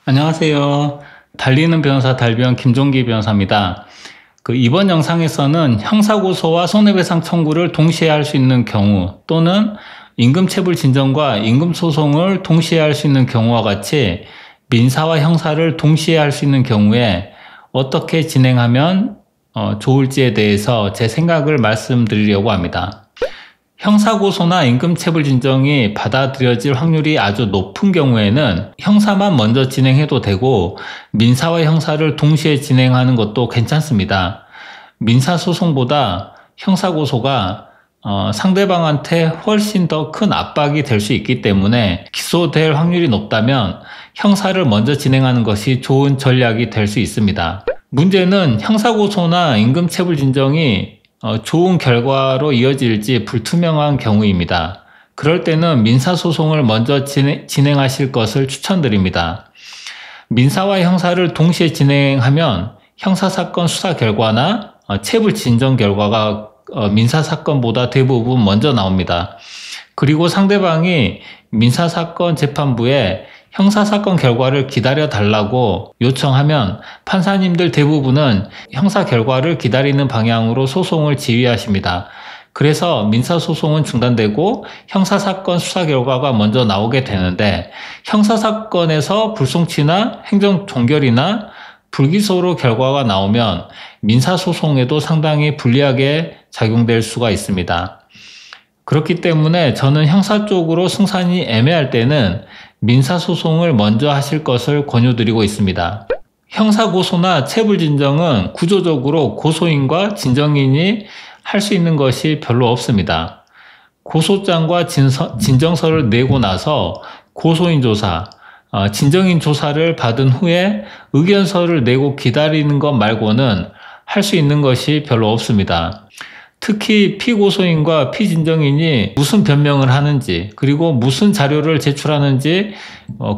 안녕하세요. 달리는 변호사 달변 김종기 변호사입니다. 이번 영상에서는 형사고소와 손해배상 청구를 동시에 할 수 있는 경우 또는 임금체불 진정과 임금소송을 동시에 할 수 있는 경우와 같이 민사와 형사를 동시에 할 수 있는 경우에 어떻게 진행하면 좋을지에 대해서 제 생각을 말씀드리려고 합니다. 형사고소나 임금체불 진정이 받아들여질 확률이 아주 높은 경우에는 형사만 먼저 진행해도 되고 민사와 형사를 동시에 진행하는 것도 괜찮습니다. 민사소송보다 형사고소가 상대방한테 훨씬 더 큰 압박이 될 수 있기 때문에 기소될 확률이 높다면 형사를 먼저 진행하는 것이 좋은 전략이 될 수 있습니다. 문제는 형사고소나 임금체불 진정이 좋은 결과로 이어질지 불투명한 경우입니다. 그럴 때는 민사소송을 먼저 진행하실 것을 추천드립니다. 민사와 형사를 동시에 진행하면 형사사건 수사 결과나 체불 진정 결과가 민사사건보다 대부분 먼저 나옵니다. 그리고 상대방이 민사사건 재판부에 형사사건 결과를 기다려 달라고 요청하면 판사님들 대부분은 형사 결과를 기다리는 방향으로 소송을 지휘하십니다. 그래서 민사소송은 중단되고 형사사건 수사 결과가 먼저 나오게 되는데 형사사건에서 불송치나 행정 종결이나 불기소로 결과가 나오면 민사소송에도 상당히 불리하게 작용될 수가 있습니다. 그렇기 때문에 저는 형사 쪽으로 승산이 애매할 때는 민사소송을 먼저 하실 것을 권유드리고 있습니다. 형사고소나 체불진정은 구조적으로 고소인과 진정인이 할 수 있는 것이 별로 없습니다. 고소장과 진정서를 내고 나서 고소인 조사, 진정인 조사를 받은 후에 의견서를 내고 기다리는 것 말고는 할 수 있는 것이 별로 없습니다. 특히 피고소인과 피진정인이 무슨 변명을 하는지 그리고 무슨 자료를 제출하는지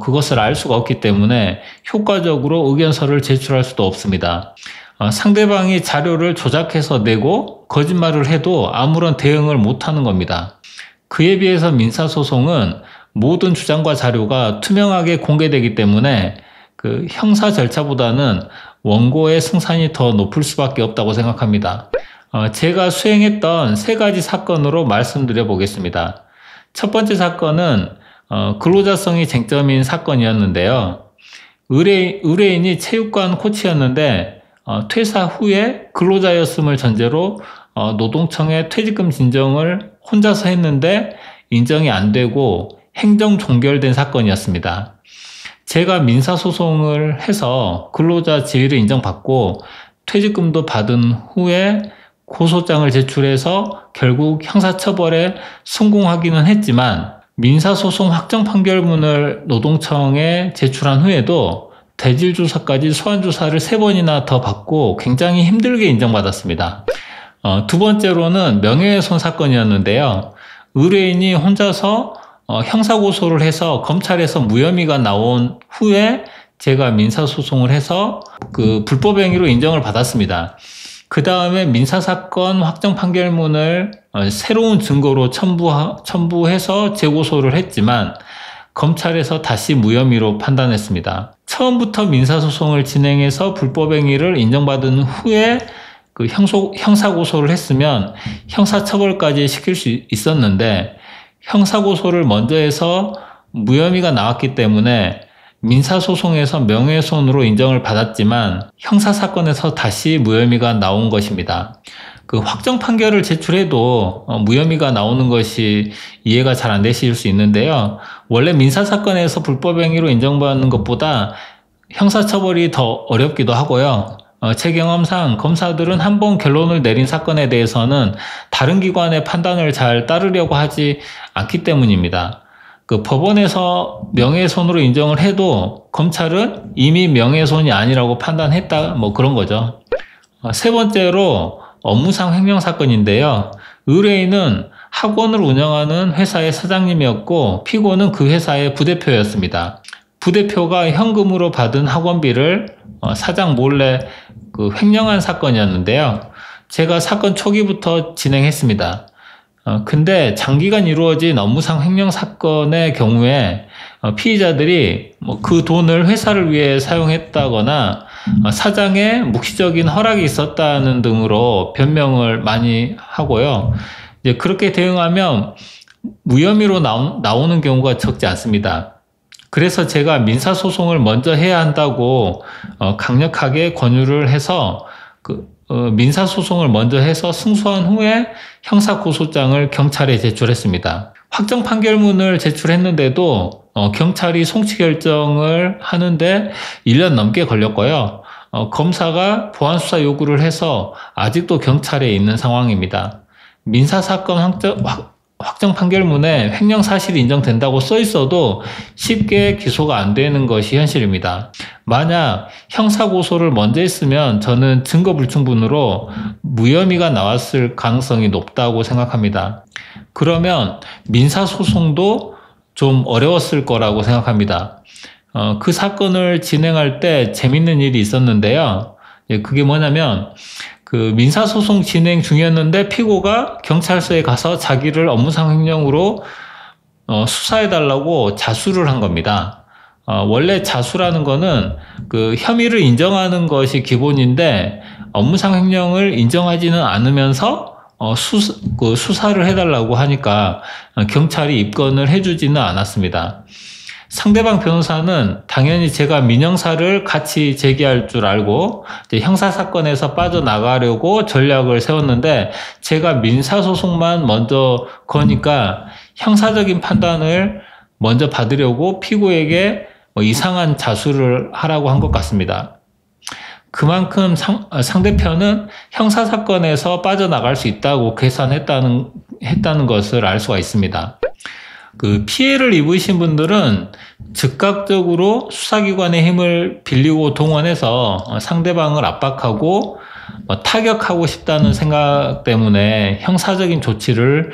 그것을 알 수가 없기 때문에 효과적으로 의견서를 제출할 수도 없습니다. 상대방이 자료를 조작해서 내고 거짓말을 해도 아무런 대응을 못하는 겁니다. 그에 비해서 민사소송은 모든 주장과 자료가 투명하게 공개되기 때문에 형사 절차보다는 원고의 승산이 더 높을 수밖에 없다고 생각합니다. 제가 수행했던 3가지 사건으로 말씀드려 보겠습니다. 첫 번째 사건은 근로자성이 쟁점인 사건이었는데요. 의뢰인이 체육관 코치였는데 퇴사 후에 근로자였음을 전제로 노동청에 퇴직금 진정을 혼자서 했는데 인정이 안 되고 행정 종결된 사건이었습니다. 제가 민사소송을 해서 근로자 지위를 인정받고 퇴직금도 받은 후에 고소장을 제출해서 결국 형사처벌에 성공하기는 했지만 민사소송 확정 판결문을 노동청에 제출한 후에도 대질조사까지 소환조사를 3번이나 더 받고 굉장히 힘들게 인정받았습니다. 두 번째로는 명예훼손 사건이었는데요. 의뢰인이 혼자서 형사고소를 해서 검찰에서 무혐의가 나온 후에 제가 민사소송을 해서 불법행위로 인정을 받았습니다. 그 다음에 민사사건 확정 판결문을 새로운 증거로 첨부해서 재고소를 했지만 검찰에서 다시 무혐의로 판단했습니다. 처음부터 민사소송을 진행해서 불법행위를 인정받은 후에 형사고소를 했으면 형사처벌까지 시킬 수 있었는데 형사고소를 먼저 해서 무혐의가 나왔기 때문에 민사소송에서 명예훼손으로 인정을 받았지만 형사사건에서 다시 무혐의가 나온 것입니다. 확정 판결을 제출해도 무혐의가 나오는 것이 이해가 잘 안 되실 수 있는데요. 원래 민사사건에서 불법행위로 인정받는 것보다 형사처벌이 더 어렵기도 하고요. 제 경험상 검사들은 한번 결론을 내린 사건에 대해서는 다른 기관의 판단을 잘 따르려고 하지 않기 때문입니다. 법원에서 명예훼손으로 인정을 해도 검찰은 이미 명예훼손이 아니라고 판단했다, 그런 거죠. 세 번째로 업무상 횡령 사건인데요. 의뢰인은 학원을 운영하는 회사의 사장님이었고 피고는 그 회사의 부대표였습니다. 부대표가 현금으로 받은 학원비를 사장 몰래 횡령한 사건이었는데요. 제가 사건 초기부터 진행했습니다. 근데 장기간 이루어진 업무상 횡령 사건의 경우에 피의자들이 뭐 그 돈을 회사를 위해 사용했다거나 사장의 묵시적인 허락이 있었다는 등으로 변명을 많이 하고요. 이제 그렇게 대응하면 무혐의로 나오는 경우가 적지 않습니다. 그래서 제가 민사소송을 먼저 해야 한다고 강력하게 권유를 해서 민사소송을 먼저 해서 승소한 후에 형사고소장을 경찰에 제출했습니다. 확정 판결문을 제출했는데도 경찰이 송치 결정을 하는데 1년 넘게 걸렸고요. 검사가 보안수사 요구를 해서 아직도 경찰에 있는 상황입니다. 민사사건 확정 판결문에 횡령 사실이 인정된다고 써 있어도 쉽게 기소가 안 되는 것이 현실입니다. 만약 형사고소를 먼저 했으면 저는 증거 불충분으로 무혐의가 나왔을 가능성이 높다고 생각합니다. 그러면 민사소송도 좀 어려웠을 거라고 생각합니다. 그 사건을 진행할 때 재밌는 일이 있었는데요. 그게 뭐냐면 민사소송 진행 중이었는데 피고가 경찰서에 가서 자기를 업무상 횡령으로 수사해달라고 자수를 한 겁니다. 원래 자수라는 거는 혐의를 인정하는 것이 기본인데 업무상 횡령을 인정하지는 않으면서 수사를 해달라고 하니까 경찰이 입건을 해주지는 않았습니다. 상대방 변호사는 당연히 제가 민형사를 같이 제기할 줄 알고 형사사건에서 빠져나가려고 전략을 세웠는데 제가 민사소송만 먼저 거니까 형사적인 판단을 먼저 받으려고 피고에게 이상한 자수를 하라고 한 것 같습니다. 그만큼 상대편은 형사사건에서 빠져나갈 수 있다고 계산했다는 것을 알 수가 있습니다. 피해를 입으신 분들은 즉각적으로 수사기관의 힘을 빌리고 동원해서 상대방을 압박하고 타격하고 싶다는 생각 때문에 형사적인 조치를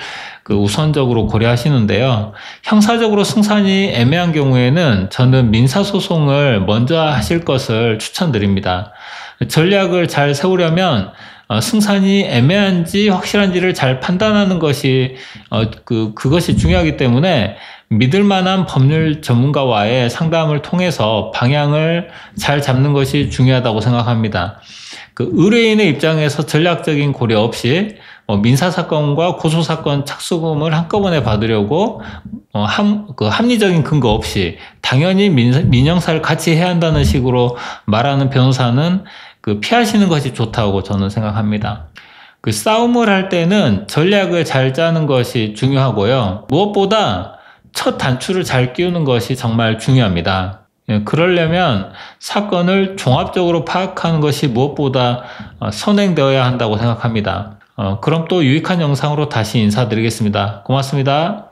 우선적으로 고려하시는데요. 형사적으로 승산이 애매한 경우에는 저는 민사소송을 먼저 하실 것을 추천드립니다. 전략을 잘 세우려면 승산이 애매한지 확실한지를 잘 판단하는 것이 그것이 중요하기 때문에 믿을 만한 법률 전문가와의 상담을 통해서 방향을 잘 잡는 것이 중요하다고 생각합니다. 의뢰인의 입장에서 전략적인 고려 없이 민사사건과 고소사건 착수금을 한꺼번에 받으려고 합리적인 근거 없이 당연히 민형사를 같이 해야 한다는 식으로 말하는 변호사는 피하시는 것이 좋다고 저는 생각합니다. 싸움을 할 때는 전략을 잘 짜는 것이 중요하고요. 무엇보다 첫 단추를 잘 끼우는 것이 정말 중요합니다. 그러려면 사건을 종합적으로 파악하는 것이 무엇보다 선행되어야 한다고 생각합니다. 그럼 또 유익한 영상으로 다시 인사드리겠습니다. 고맙습니다.